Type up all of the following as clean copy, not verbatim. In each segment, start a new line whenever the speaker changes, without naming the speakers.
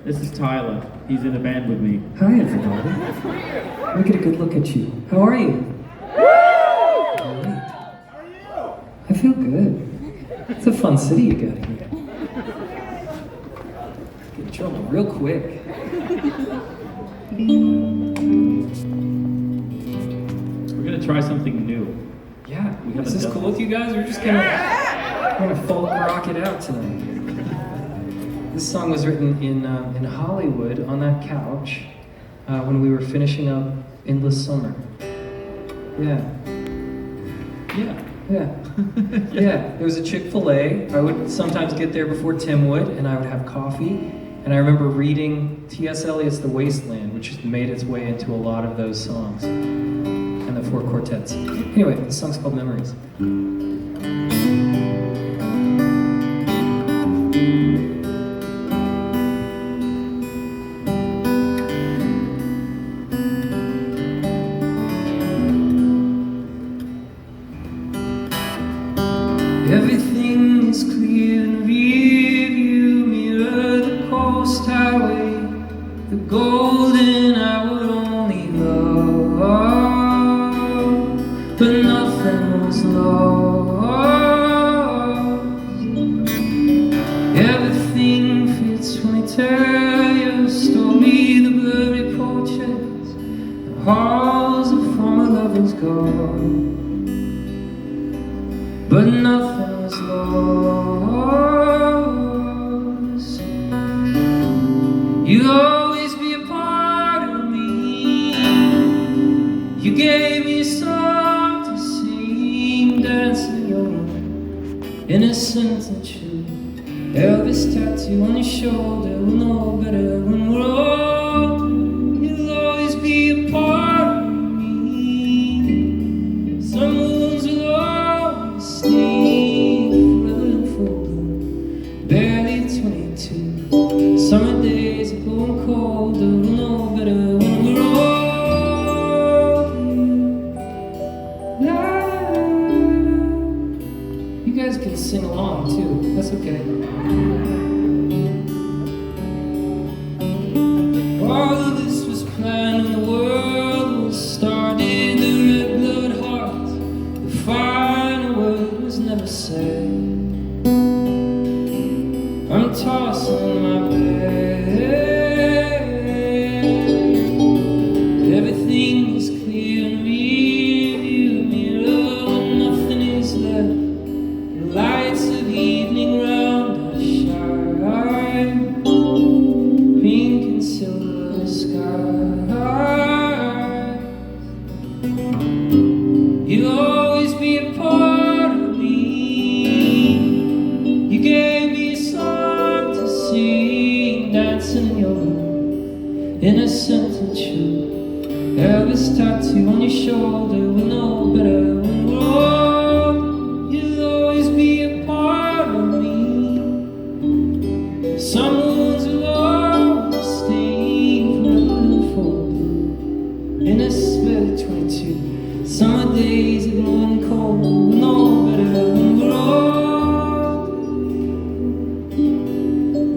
This is Tyler. He's in a band with me.
Hi, everybody. Let me get a good look at you. How are you? Great. I feel good. It's a fun city you got here. Get in trouble real quick.
We're gonna try something new.
Yeah,
We
is
haven't
this
done
cool
this.
with you guys? We're just gonna folk rock it out tonight. This song was written in Hollywood on that couch when we were finishing up Endless Summer. Yeah.
Yeah.
Yeah. Yeah, there was a Chick-fil-A. I would sometimes get there before Tim would, and I would have coffee. And I remember reading T.S. Eliot's The Wasteland, which made its way into a lot of those songs. And the four quartets. Anyway, the song's called Memories. Everything is clear in rearview mirror, the coast highway, the golden I would only love, but nothing was lost. Everything fits when I tell your story, the blurry portraits, the halls of former lovers gone. But nothing was lost. You'll always be a part of me. You gave me a song to sing, dancing young, innocent and true. Elvis tattoo on your shoulder, we'll know better when we're old. You'll always be a part of me. Some wounds will stay forever in full bloom. Barely 22. Summer days are going colder. We'll know better when we're old. La, la, la. You guys can sing along too. That's okay. All of this was planned when the world was started. The red blood heart, the final word was never said. I'm tossing my bed. Everything is clear in rearview mirror when nothing is left. The lights of evening round us shine, pink and silver skies. You'll always be a part of me. You gave me a song to sing, dancing in your room, innocent and true. Elvis tattoo on your shoulder, we'll know better when we're old. You'll always be a part of me. Some wounds will always stay forever and folded. In a spell 22. Summer days are growing cold, we'll know better when we're old.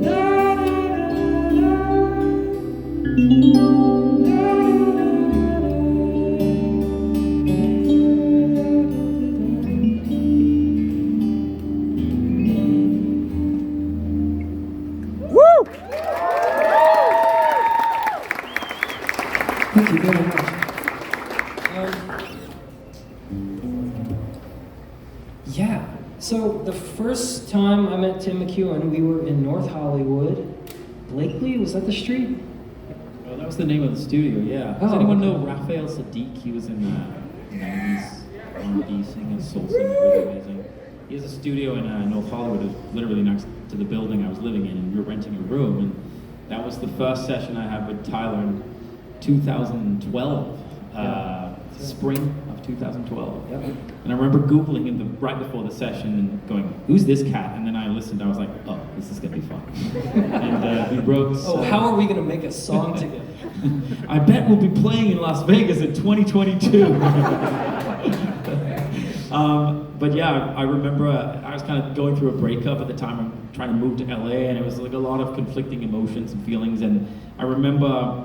La, la, la, Thank you very much. Yeah, so the first time I met Tim McEwen, we were in North Hollywood. Blakely, was that the street?
Oh, that was the name of the studio, yeah. Does anyone know Raphael Sadiq? He was in the 90s R&B singer, soul singer, really amazing. He has a studio in North Hollywood, it was literally next to the building I was living in, and we were renting a room, and that was the first session I had with Tyler in 2012, spring of 2012.
Yep.
And I remember Googling him right before the session and going, who's this cat? And then I listened, I was like, oh, this is gonna be fun. And we wrote...
Oh, how are we gonna make a song together?
I bet we'll be playing in Las Vegas in 2022. But yeah, I remember I was kind of going through a breakup at the time. I'm trying to move to LA, and it was like a lot of conflicting emotions and feelings. And I remember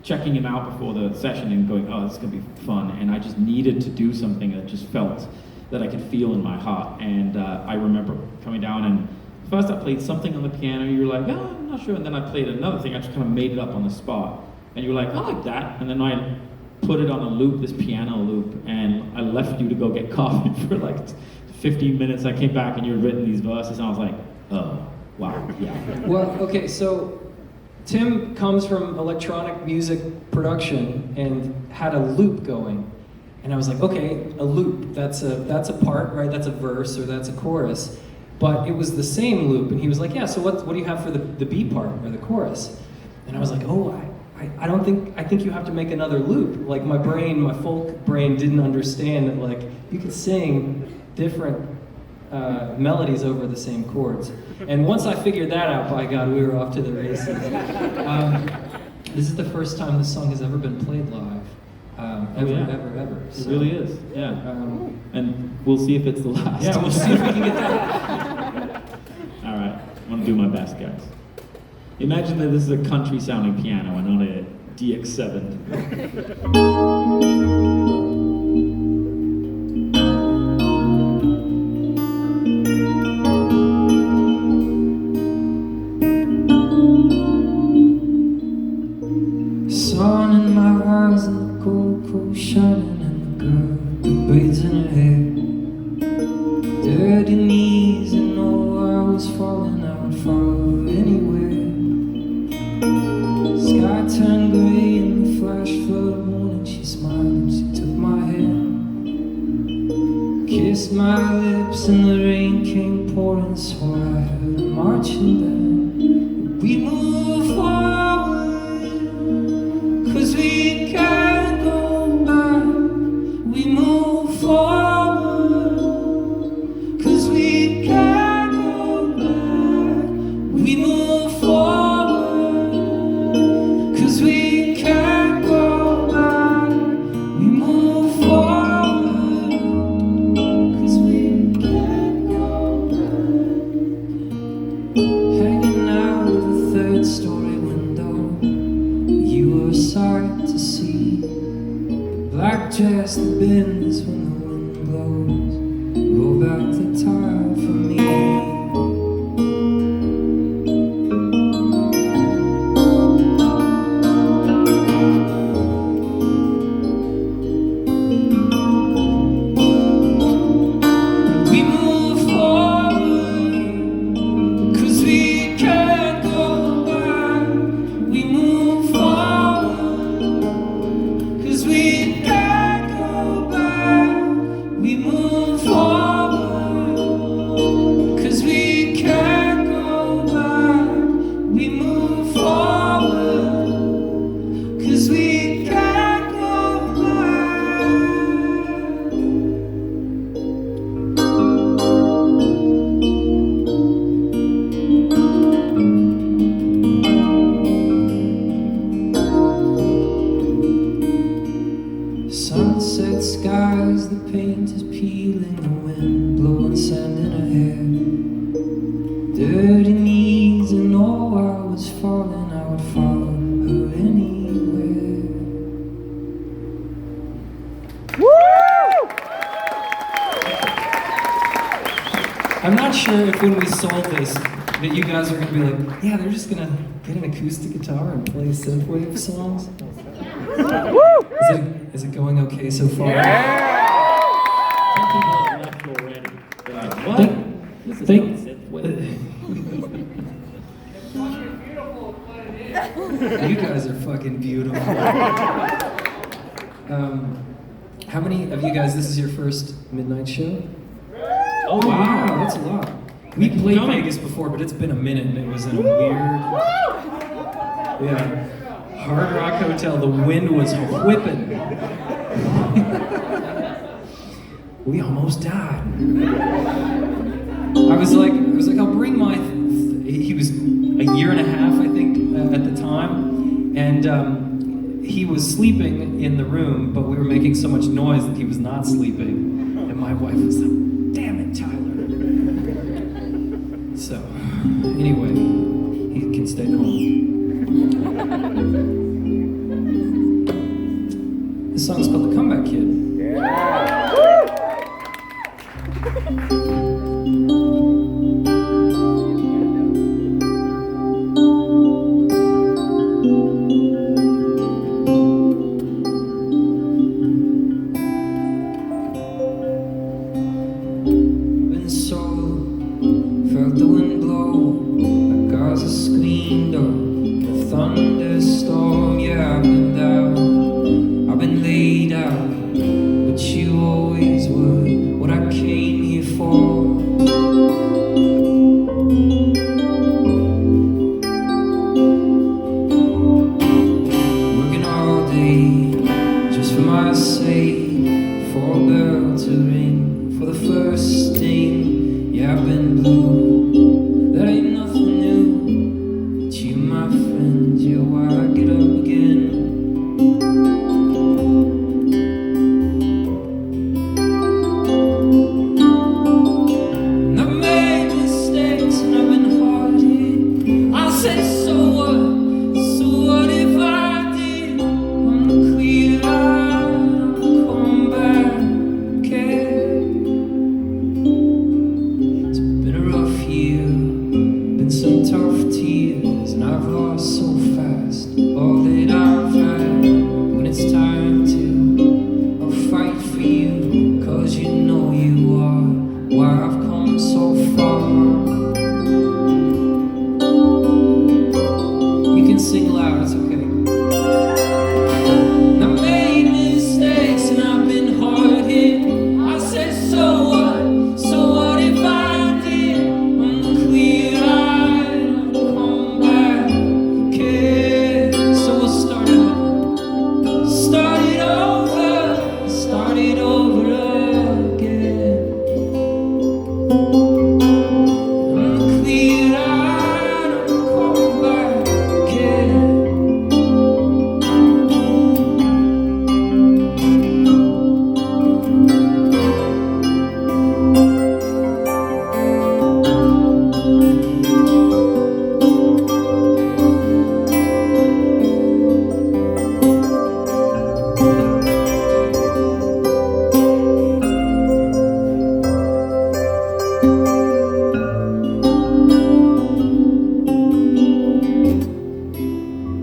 checking him out before the session and going, oh, this is gonna be fun. And I just needed to do something that just felt that I could feel in my heart. And I remember coming down, and first I played something on the piano. You were like, oh, I'm not sure. And then I played another thing. I just kind of made it up on the spot. And you were like, I like that. And then I put it on a loop, this piano loop, and I left you to go get coffee for like 15 minutes. I came back and you had written these verses, and I was like, oh, wow, yeah.
Well, okay, so Tim comes from electronic music production and had a loop going. And I was like, okay, a loop, that's a part, right? That's a verse or that's a chorus. But it was the same loop. And he was like, yeah, so what do you have for the B part or the chorus? And I was like, oh, I think you have to make another loop. Like my folk brain didn't understand that like you could sing different melodies over the same chords. And once I figured that out, by God, we were off to the races. This is the first time this song has ever been played live. Ever.
So, it really is, yeah. And we'll see if it's the last.
Yeah, we'll see if we can get that.
All right, I'm gonna do my best, guys. Imagine that this is a country sounding piano and not a DX7.
Sun in my eyes and the gold coast shining and the girl, the braids in her hair. Dirty knees and oh, I was falling, I would follow anywhere. Sky turned gray in the flash flood of morning. She smiled and she took my hand, kissed my lips, and the rain came pouring. So I heard a marching band. We move forward, 'cause we can't go back. We move forward, 'cause we can't go back. We move forward, 'cause we can't go back. We move forward, 'cause we can't go back. Hanging out of a third-story window, you were a sight to see. Black dress that bends when the wind blows. Roll back the tide for me. We move forward, 'cause we can't go back. We move forward, 'cause we can't go back. We move forward, 'cause we can't go back. We move forward, 'cause we can't go Sunset skies, the paint is peeling, the wind blowing sand in her hair. Dirty knees and oh, I was falling, I would follow her anywhere. I'm not sure if when we sold this that you guys are gonna be like, yeah, they're just gonna get an acoustic guitar and play synthwave songs. Is it going okay so far?
Some people have left already. They're like, what? This is not synthwave.
You guys are fucking beautiful. How many of you guys, this is your first midnight show?
Oh,
Wow, that's a lot. We played Vegas before, but it's been a minute and it was in a weird... Yeah. Hard Rock Hotel, the wind was whipping. We almost died. I was like, I'll bring my... He was a year and a half, I think, at the time. And he was sleeping in the room, but we were making so much noise that he was not sleeping. And my wife was like, damn it, Tyler. he can stay home. This song's called The Comeback Kid. Been solo, felt the wind blow like Gaza screamed of a thunderstorm. Yeah, I've been down, I've been laid out, but you always were what I came here for. Working all day just for my sake, for a bell to ring, for the first sting. Yeah, I've been blue, that ain't nothing new, but you, my friend, you're why I get up again. And I've made mistakes and I've been hard hit. I say, so what? So what if I did? I'm the clear eye, I'm the comeback kid. It's been a rough year, been some tough tears, and I've lost so fast all that I've had. When it's time to, I'll fight for you, 'cause you know you are why I've come so far. You can sing loud, it's okay. And I made mistakes and I've been hard hit. I said, so what? So what if I did? I'm the clear eyed, I'm the comeback kid. So we'll start it over. Start it over. Start it over again. I'm the clear eyed, I'm the comeback kid.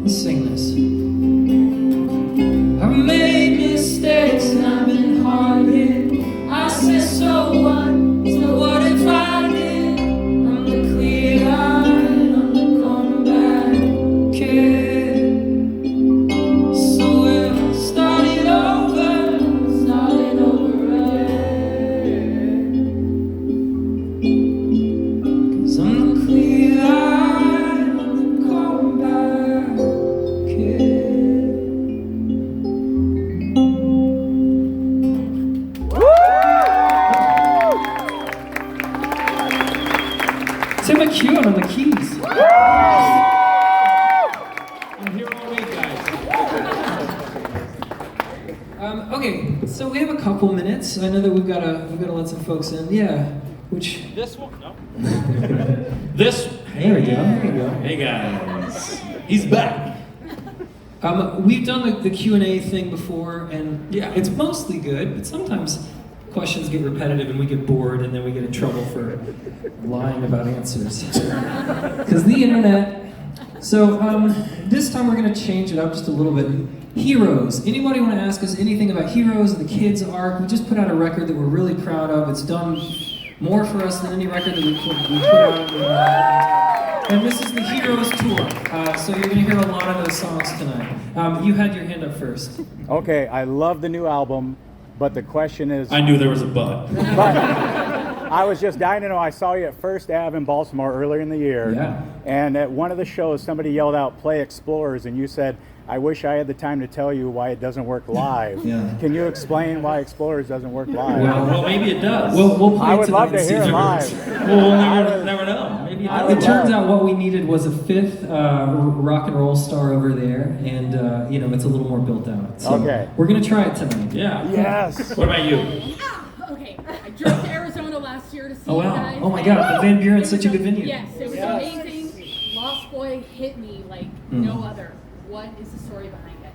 Let's sing this. I've made mistakes and I've been hard hit. I said, so what? So what if I did? I'm the clear eyed, I'm the comeback kid. So we'll start it over again. 'Cause I'm the clear eyed, I'm the comeback kid. Tim McEwen on the keys.
I'm here all week, guys.
Okay, so we have a couple minutes. I know that we've got to let some folks in. Yeah, which
This one, no. This.
there we go. There you go.
Hey guys, he's back.
We've done the Q&A thing before, and
Yeah.
it's mostly good, but sometimes questions get repetitive and we get bored and then we get in trouble for lying about answers. Because the internet. So this time we're going to change it up just a little bit. Heroes. Anybody want to ask us anything about Heroes, the kids' arc? We just put out a record that we're really proud of. It's done more for us than any record that we put out. And this is the Heroes tour. So you're going to hear a lot of those songs tonight. You had your hand up first.
Okay, I love the new album, but the question is,
I knew there was a but.
but I was just dying to know, I saw you at First Ave in Baltimore earlier in the year,
Yeah.
and at one of the shows somebody yelled out, "Play Explorers," and you said, "I wish I had the time to tell you why it doesn't work live."
Yeah.
Can you explain why Explorers doesn't work live?
Well, maybe it does.
We'll play
I
it
would
tonight
love to
and see
hear
if
it
it
live.
works.
we'll never know. Maybe it
I
does.
would
It turns
love-
out what we needed was a fifth rock and roll star over there, and it's a little more built out. So
Okay.
we're gonna try it tonight.
Yeah.
Yes.
What about you?
Okay, I drove to Arizona last year to see
Oh
you
wow!
guys.
Oh my God! The Van Buren's such a good venue.
Yes, it was
Yes.
amazing. hit me like no other. What is the story behind it?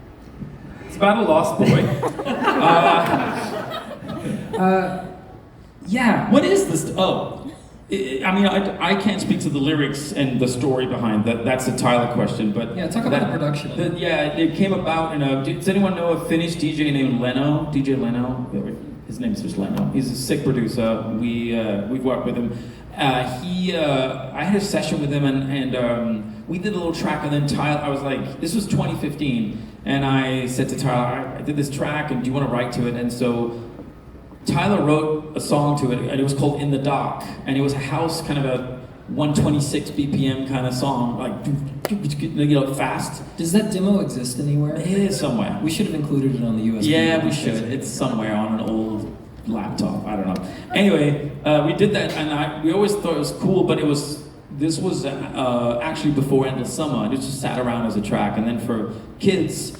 It's about a lost boy.
Yeah.
What is this? I can't speak to the lyrics and the story behind that. That's a Tyler question, but
Yeah, talk about the production of it.
It came about in a. Does anyone know a Finnish DJ named Leno? DJ Leno. His name's just Leno. He's a sick producer. We've worked with him. I had a session with him and we did a little track, and then Tyler. I was like, this was 2015, and I said to Tyler, I did this track, and do you want to write to it? And so Tyler wrote a song to it, and it was called In the Dark, and it was a house kind of a 126 BPM kind of song, like fast.
Does that demo exist anywhere?
It is somewhere.
We should have included it on the USB.
Yeah, we should. It's somewhere on an old laptop. I don't know. Anyway, we did that, and we always thought it was cool, but this was actually before Endless Summer. It just sat around as a track, and then for kids,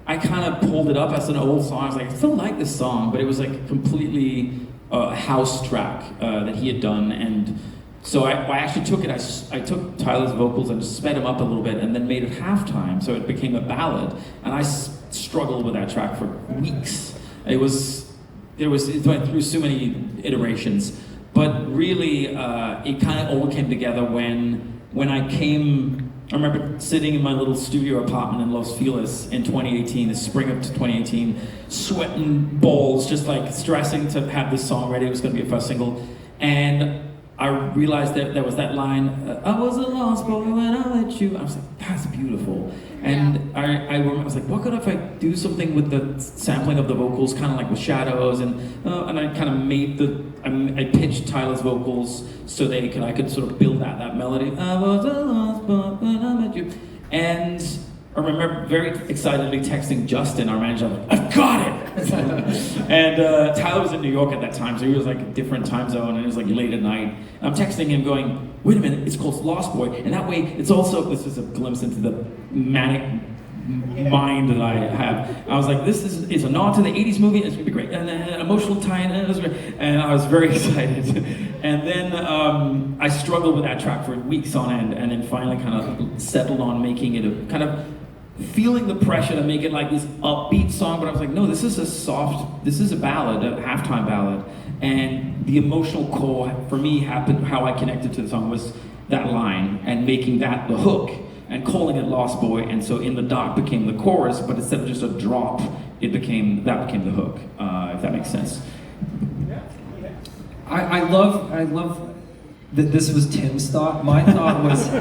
I kind of pulled it up as an old song. I was like, I still like this song, but it was like a completely house track that he had done, and so I actually took it. I took Tyler's vocals and sped them up a little bit, and then made it halftime, so it became a ballad. And I struggled with that track for weeks. It went through so many iterations, but really, it kind of all came together when I came. I remember sitting in my little studio apartment in Los Feliz in 2018, the spring of 2018, sweating balls, just like stressing to have this song ready. It was going to be a first single, and I realized that there was that line, I was a lost boy when I met you. I was like, that's beautiful. And I was like, what could if I do something with the sampling of the vocals, kind of like with shadows, and I kind of made I pitched Tyler's vocals so I could sort of build out that melody. I was a lost boy when I met you. And I remember very excitedly texting Justin, our manager, like, I've got it! And Tyler was in New York at that time, so he was like a different time zone, and it was like late at night. And I'm texting him going, wait a minute, it's called Lost Boy, and that way it's also, this is a glimpse into the manic mind that I have. I was like, this is a nod to the 80s movie, it's gonna be great, and an emotional tie-in, and I was very excited. And then I struggled with that track for weeks on end, and then finally kind of settled on making it a kind of feeling the pressure to make it like this upbeat song, but I was like, no, this is a ballad, a halftime ballad. And the emotional core for me happened, how I connected to the song was that line and making that the hook and calling it Lost Boy. And so In the Dark became the chorus, but instead of just a drop, that became the hook, if that makes sense.
I love that this was Tim's thought. My thought was,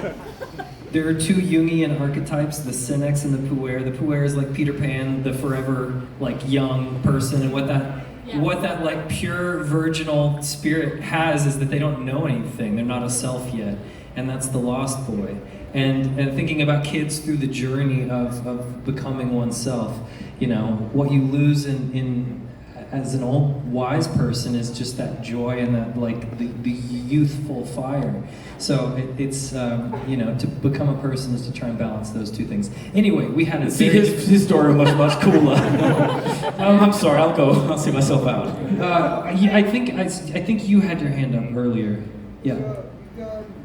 there are two Jungian archetypes, the Cynics and the Puer. The Puer is like Peter Pan, the forever like young person, and what that like pure virginal spirit has is that they don't know anything. They're not a self yet, and that's the Lost Boy. And thinking about kids through the journey of becoming oneself, you know, what you lose in as an old wise person is just that joy and that like the youthful fire. So it's you know, to become a person is to try and balance those two things. Anyway, we had
his story much cooler. I'm sorry, I'll see myself out.
I think you had your hand up earlier. Yeah.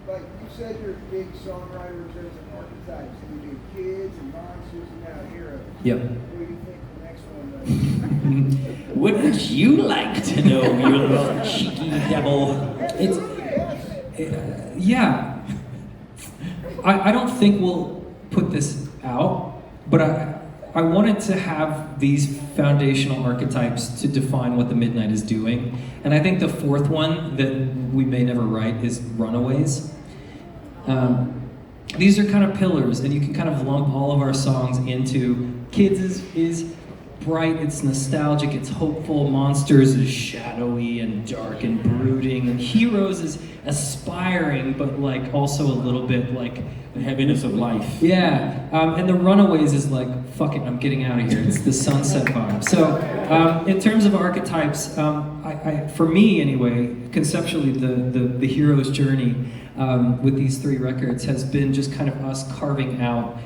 Like you said, you're big songwriters and archetypes. You do kids and monsters and now heroes.
Yep.
What do you think the next one does?
Wouldn't you like to know, you little cheeky devil?
Yeah. I don't think we'll put this out, but I wanted to have these foundational archetypes to define what the Midnight is doing. And I think the fourth one that we may never write is Runaways. These are kind of pillars, and you can kind of lump all of our songs into Kids is bright, it's nostalgic, it's hopeful, Monsters is shadowy and dark and brooding, and Heroes is aspiring, but like also a little bit like
the heaviness of life.
Yeah, and the Runaways is like, fuck it, I'm getting out of here. It's the sunset vibe. So, in terms of archetypes, for me anyway, conceptually, the hero's journey with these three records has been just kind of us carving out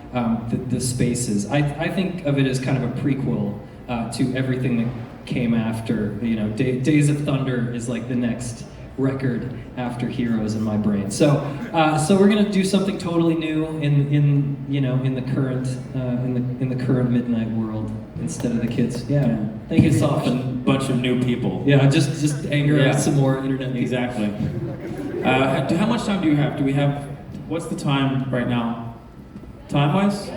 the spaces. I think of it as kind of a prequel to everything that came after. You know, Days of Thunder is like the next record after Heroes in my brain. So we're gonna do something totally new in the current midnight world instead of the kids. Yeah. Thank you, Soften.
Bunch of new people.
Yeah, just anger
Yeah.
out some more internet people.
Exactly. How much time do you have? What's the time right now? Time-wise?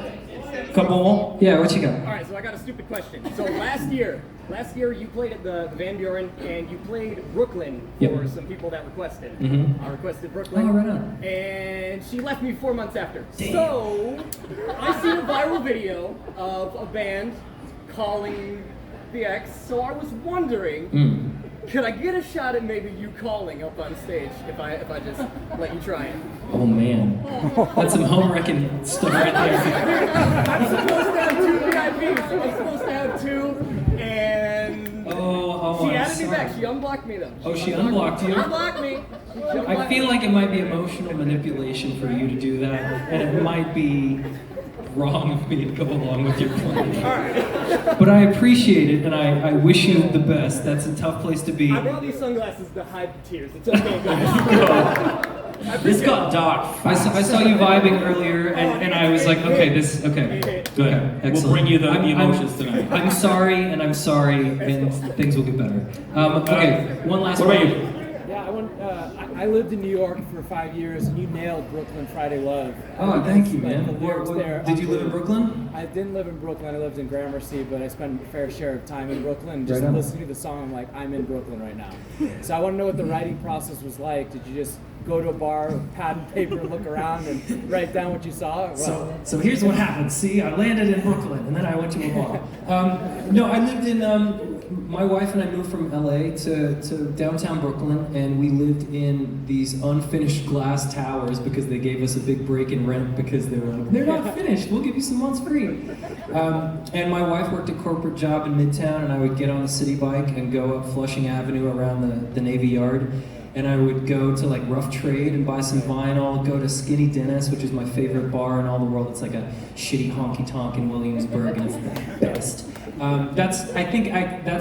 Couple more?
Yeah, what you got?
All right, so I got a stupid question. So last year you played at the Van Buren, and you played Brooklyn for
Yep.
some people that requested.
Mhm.
I requested Brooklyn.
Oh, right on.
And she left me 4 months after.
Damn.
So I seen a viral video of a band calling the ex. So I was wondering, could I get a shot at maybe you calling up on stage if I just let you try it?
Oh man, that's some home wrecking stuff right there.
I'm supposed to have 2 VIPs. I'm supposed to have 2, and
Oh,
she
I'm
added me
sorry.
back. She unblocked me though.
Oh, she unblocked you?
She unblocked me.
I feel like it might be emotional manipulation for you to do that, and it might be wrong of me to go along with your plan. But I appreciate it, and I wish you the best. That's a tough place to be.
I brought these sunglasses to hide the tears. It's okay, guys.
This got dark.
I saw you vibing earlier, and I was like, okay, good, excellent.
We'll bring you the
I'm-
emotions tonight.
I'm sorry, and things will get better. Okay, one last
What about
one.
you?
Yeah, I lived in New York for 5 years, and you nailed Brooklyn Friday Love.
Oh, thank you, man.
The lyrics there.
Did you live in Brooklyn?
I didn't live in Brooklyn. I lived in Gramercy, but I spent a fair share of time in Brooklyn. Just
Right on.
listening to the song, I'm like, I'm in Brooklyn right now. So I want to know what the writing process was like. Did you just go to a bar with pad and paper, look around, and write down what you saw?
So here's what happened. See, I landed in Brooklyn, and then I went to a bar. No, I lived in. My wife and I moved from LA to downtown Brooklyn, and we lived in these unfinished glass towers because they gave us a big break in rent because they were like, they're not finished. We'll give you some months free. And my wife worked a corporate job in Midtown, and I would get on the city bike and go up Flushing Avenue around the Navy Yard. And I would go to like Rough Trade and buy some vinyl, go to Skinny Dennis, which is my favorite bar in all the world. It's like a shitty honky tonk in Williamsburg, and it's the best. That's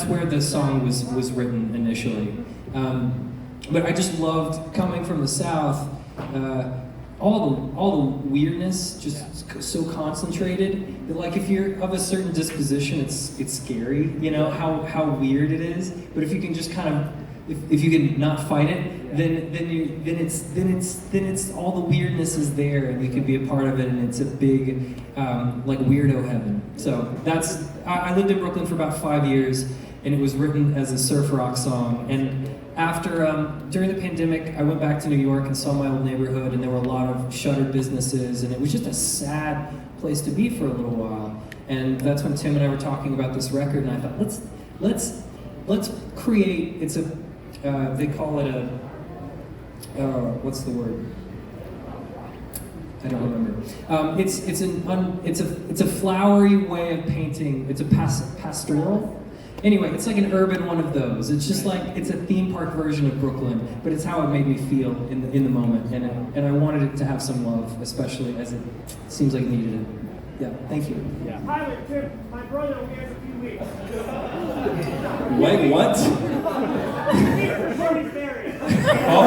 where the song was written initially. But I just loved coming from the South. All the weirdness just so concentrated that, like, if you're of a certain disposition, it's scary. You know how weird it is. But if you can just kind of if you can not fight it, then it's all the weirdness is there, and you can be a part of it, and it's a big like weirdo heaven. So I lived in Brooklyn for about 5 years, and it was written as a surf rock song. And after during the pandemic, I went back to New York and saw my old neighborhood, and there were a lot of shuttered businesses, and it was just a sad place to be for a little while. And that's when Tim and I were talking about this record, and I thought, let's create. It's a they call it a what's the word? I don't remember. It's a flowery way of painting. It's a pastoral. Anyway, it's like an urban one of those. It's just like it's a theme park version of Brooklyn, but it's how it made me feel in the moment, and I wanted it to have some love, especially as it seems like it needed it. Yeah, thank you.
Yeah.
Pilot Tim, my brother only has a few weeks.
Wait, what?
Party's buried.
Oh,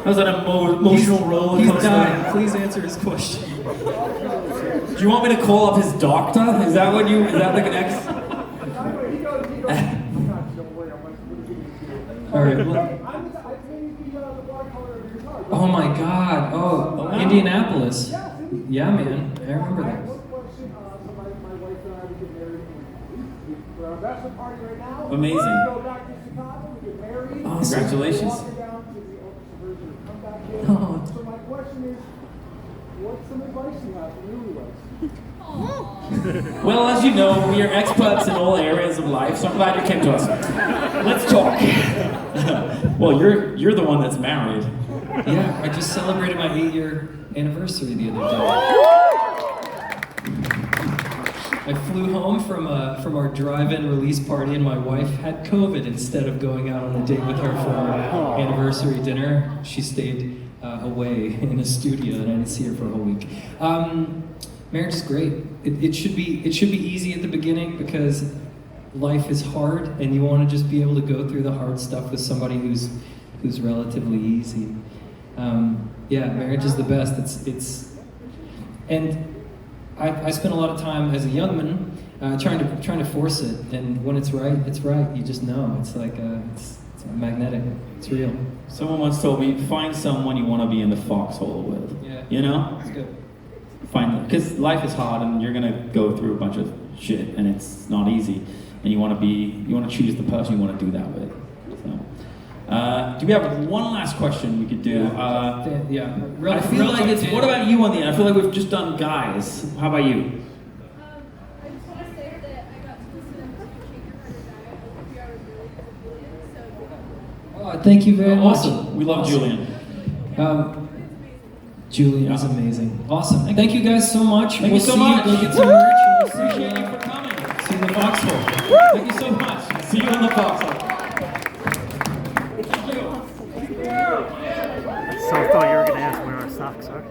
that was an emotional roller
He's
coaster.
dying. Please answer his question.
Do you want me to call up his doctor? Is that like the next?
All right. Well, oh my God. Oh, Indianapolis. Yeah, man. I remember that.
Amazing.
Awesome.
Congratulations.
Oh.
So my question is, what's some advice you have for newlyweds?
Well, as you know, we are experts in all areas of life, so I'm glad you came to us. Let's talk. Well, you're the one that's married.
Yeah, I just celebrated my 8-year anniversary the other day. I flew home from our drive-in release party, and my wife had COVID. Instead of going out on a date with her for our anniversary dinner, she stayed away in a studio, and I didn't see her for a whole week. Marriage is great. It should be easy at the beginning because life is hard, and you want to just be able to go through the hard stuff with somebody who's relatively easy. Yeah, marriage is the best. And I spent a lot of time as a young man trying to force it, and when it's right, it's right. You just know. It's like it's magnetic. It's real.
Someone once told me, find someone you want to be in the foxhole with.
Yeah.
You know?
It's good.
Find, because life is hard and you're gonna go through a bunch of shit and it's not easy. And you want to choose the person you want to do that with. So, do we have one last question we could do?
Yeah.
I feel like it's. What about you on the end? I feel like we've just done guys. How about you?
I just want to say that I got to listen to Change Your Heart or Die. I hope you are really disappointed. So
Oh, thank you very much.
Awesome. We love Julian.
Julian is amazing. Awesome. Thank you guys so much.
Thank you so much.
Go get some merch. And we'll
Appreciate you for coming.
see you in the foxhole.
Thank you so much. See you in the foxhole.
So I thought you were going to ask where our socks are.